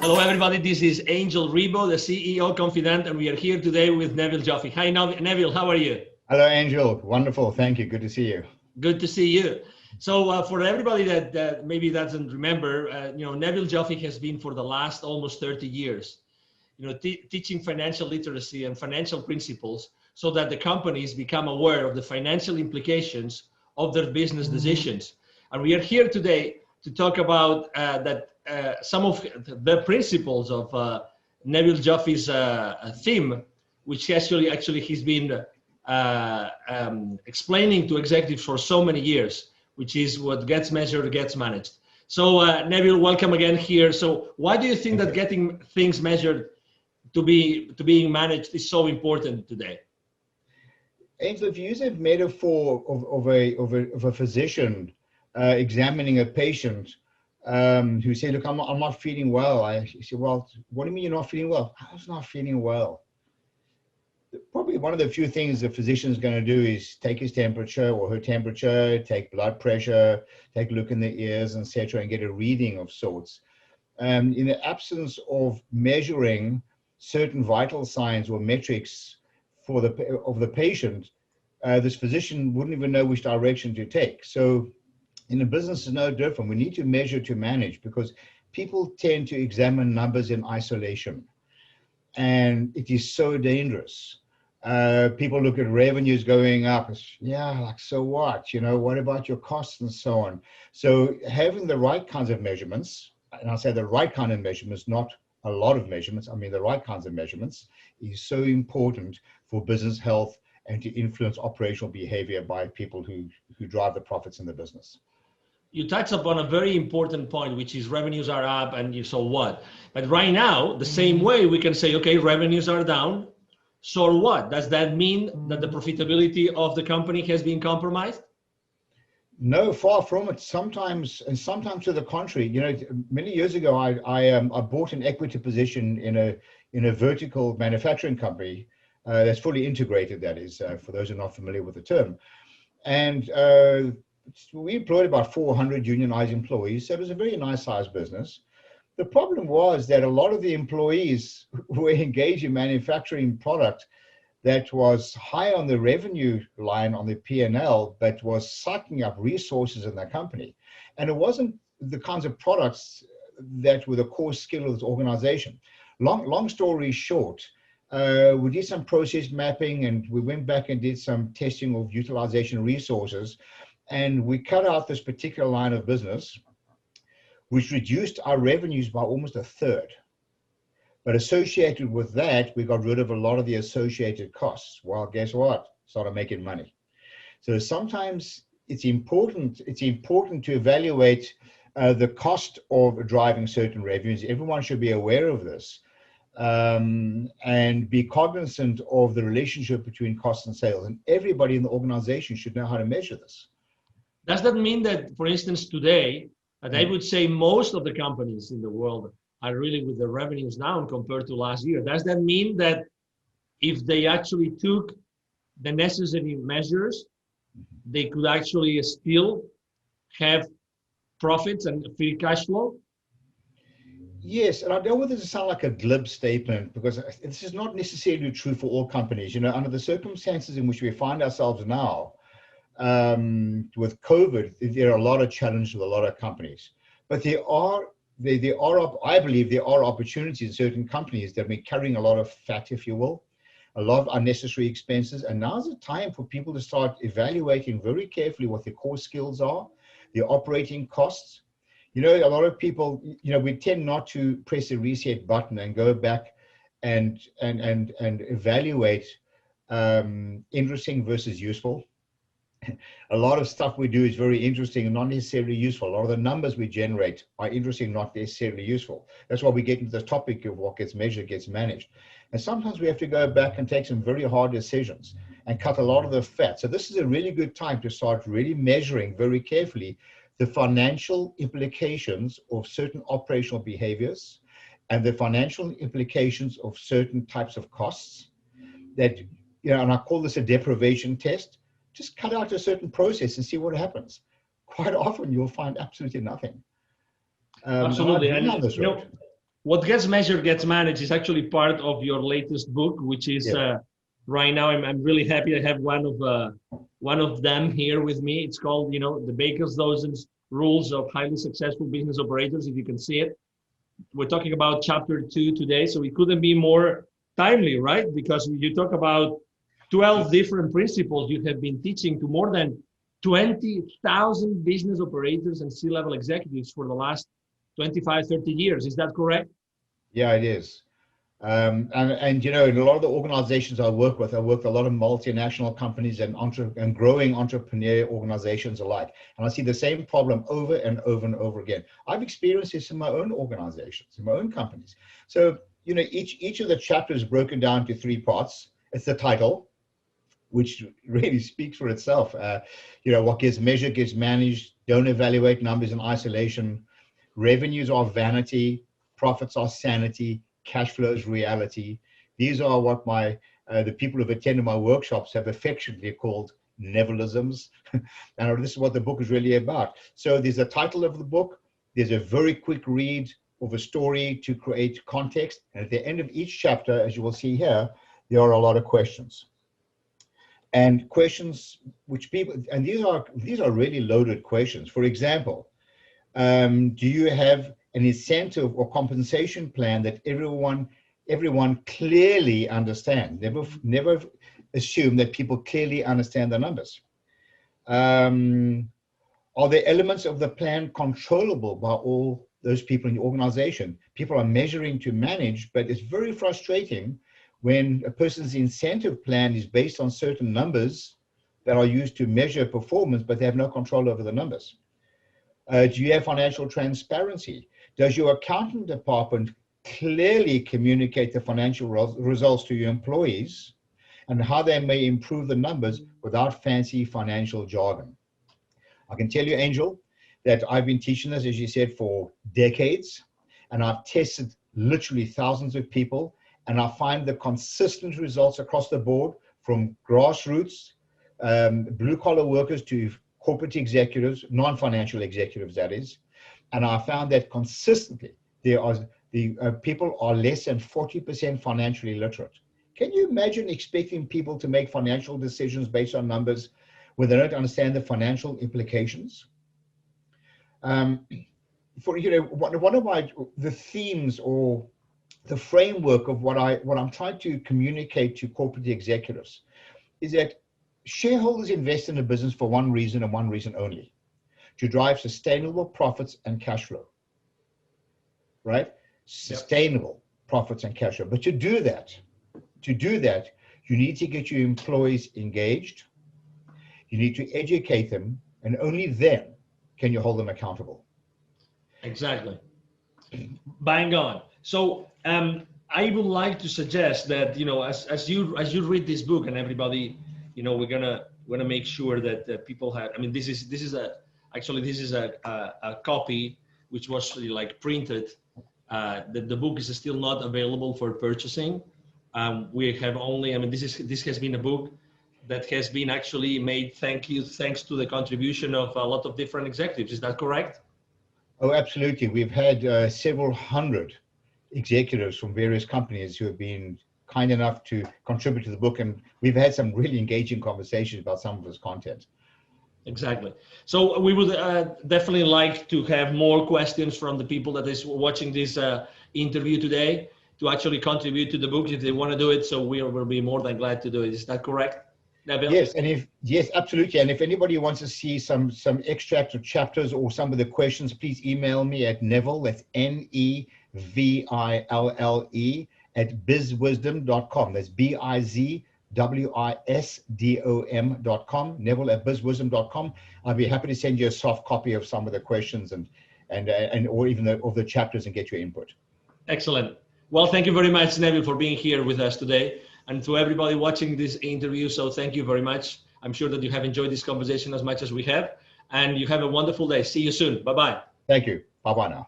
Hello, everybody. This is Angel Rebo, the CEO Confident, and we are here today with Neville Joffe. Hi, Neville. How are you? Hello, Angel. Wonderful. Thank you. Good to see you. Good to see you. So for everybody that maybe doesn't remember, Neville Joffe has been for the last almost 30 years, teaching financial literacy and financial principles so that the companies become aware of the financial implications of their business decisions. And we are here today to talk about some of the principles of Neville Joffe's theme, which actually he's been explaining to executives for so many years, which is what gets measured gets managed. So Neville, welcome again here. So why do you think that getting things measured to being managed is so important today? Angel, if you use a metaphor of a physician examining a patient who say, look, I'm not feeling well. I say, well, what do you mean you're not feeling well? I was not feeling well. Probably one of the few things the physician is going to do is take his temperature or her temperature, take blood pressure, take a look in the ears, etc., and get a reading of sorts. In the absence of measuring certain vital signs or metrics of the patient, this physician wouldn't even know which direction to take. So in a business, it's no different. We need to measure to manage, because people tend to examine numbers in isolation, and it is so dangerous. People look at revenues going up. Yeah, like, so what? What about your costs and so on? So having the right kinds of measurements, and I say the right kind of measurements, not a lot of measurements, I mean the right kinds of measurements, is so important for business health and to influence operational behavior by people who drive the profits in the business. You touched upon a very important point, which is revenues are up and so what? But right now, the same way we can say, okay, revenues are down. So what? Does that mean that the profitability of the company has been compromised? No, far from it. Sometimes to the contrary. Many years ago, I bought an equity position in a vertical manufacturing company that's fully integrated. That is, for those who are not familiar with the term, and we employed about 400 unionized employees. So it was a very nice sized business. The problem was that a lot of the employees were engaged in manufacturing product that was high on the revenue line on the P&L, but was sucking up resources in the company. And it wasn't the kinds of products that were the core skill of this organization. Long story short, we did some process mapping, and we went back and did some testing of utilization resources, and we cut out this particular line of business, which reduced our revenues by almost a third. But associated with that, we got rid of a lot of the associated costs. Well, guess what? Started making money. So sometimes it's important to evaluate the cost of driving certain revenues. Everyone should be aware of this, and be cognizant of the relationship between cost and sales. And everybody in the organization should know how to measure this. Does that mean that, for instance, today, I would say most of the companies in the world are really with the revenues down compared to last year? Does that mean that if they actually took the necessary measures, they could actually still have profits and free cash flow? Yes, and I don't want this to sound like a glib statement, because this is not necessarily true for all companies. Under the circumstances in which we find ourselves now, with COVID, there are a lot of challenges with a lot of companies. But I believe there are opportunities in certain companies that have been carrying a lot of fat, if you will, a lot of unnecessary expenses. And now's the time for people to start evaluating very carefully what their core skills are, their operating costs. A lot of people, we tend not to press the reset button and go back and evaluate interesting versus useful. A lot of stuff we do is very interesting and not necessarily useful. A lot of the numbers we generate are interesting, not necessarily useful. That's why we get into the topic of what gets measured gets managed. And sometimes we have to go back and take some very hard decisions and cut a lot of the fat. So this is a really good time to start really measuring very carefully the financial implications of certain operational behaviors and the financial implications of certain types of costs that, and I call this a deprivation test. Just cut out a certain process and see what happens. Quite often you'll find absolutely nothing. Absolutely. And what gets measured gets managed is actually part of your latest book, which is right now. I'm really happy I have one of them here with me. It's called, the Baker's Dozen's Rules of Highly Successful Business Operators. If you can see it, we're talking about chapter 2 today, so it couldn't be more timely, right? Because you talk about 12 different principles you have been teaching to more than 20,000 business operators and C-level executives for the last 25, 30 years. Is that correct? Yeah, it is. And in a lot of the organizations I work with a lot of multinational companies and growing entrepreneur organizations alike. And I see the same problem over and over and over again. I've experienced this in my own organizations, in my own companies. So, each of the chapters is broken down to 3 parts. It's the title, which really speaks for itself. What gets measured gets managed. Don't evaluate numbers in isolation. Revenues are vanity. Profits are sanity. Cash flow is reality. These are what the people who've attended my workshops have affectionately called Nevilisms. And this is what the book is really about. So there's a title of the book. There's a very quick read of a story to create context. And at the end of each chapter, as you will see here, there are a lot of questions. And questions which these are really loaded questions. For example, do you have an incentive or compensation plan that everyone clearly understands? Never assume that people clearly understand the numbers. Are there elements of the plan controllable by all those people in the organization? People are measuring to manage, but it's very frustrating when a person's incentive plan is based on certain numbers that are used to measure performance, but they have no control over the numbers. Do you have financial transparency? Does your accounting department clearly communicate the financial results to your employees and how they may improve the numbers without fancy financial jargon? I can tell you, Angel, that I've been teaching this, as you said, for decades, and I've tested literally thousands of people, and I find the consistent results across the board, from grassroots, blue-collar workers to corporate executives, non-financial executives, that is. And I found that consistently people are less than 40% financially literate. Can you imagine expecting people to make financial decisions based on numbers when they don't understand the financial implications? One of the themes or the framework of what I'm trying to communicate to corporate executives is that shareholders invest in a business for one reason and one reason only: to drive sustainable profits and cash flow, right? Sustainable profits and cash flow. But to do that, you need to get your employees engaged. You need to educate them, and only then can you hold them accountable. Exactly. Bang on. So I would like to suggest that, as you read this book, and everybody, we're gonna make sure that people have. I mean, this is a copy which was like printed. The book is still not available for purchasing. We have only. I mean, this has been a book that has been actually made thanks to the contribution of a lot of different executives. Is that correct? Oh, absolutely. We've had several hundred executives from various companies who have been kind enough to contribute to the book, and we've had some really engaging conversations about some of this content. Exactly. So we would definitely like to have more questions from the people that is watching this interview today to actually contribute to the book if they want to do it. So we will be more than glad to do it. Is that correct, Neville? Yes, absolutely. And if anybody wants to see some extracts of chapters or some of the questions, please email me at Neville, that's Neville at bizwisdom.com. That's bizwisdom.com, Neville at bizwisdom.com. I'll be happy to send you a soft copy of some of the questions and or even of the chapters and get your input. Excellent. Well, thank you very much, Neville, for being here with us today, and to everybody watching this interview. So thank you very much. I'm sure that you have enjoyed this conversation as much as we have, and you have a wonderful day. See you soon. Bye-bye. Thank you. Bye-bye now.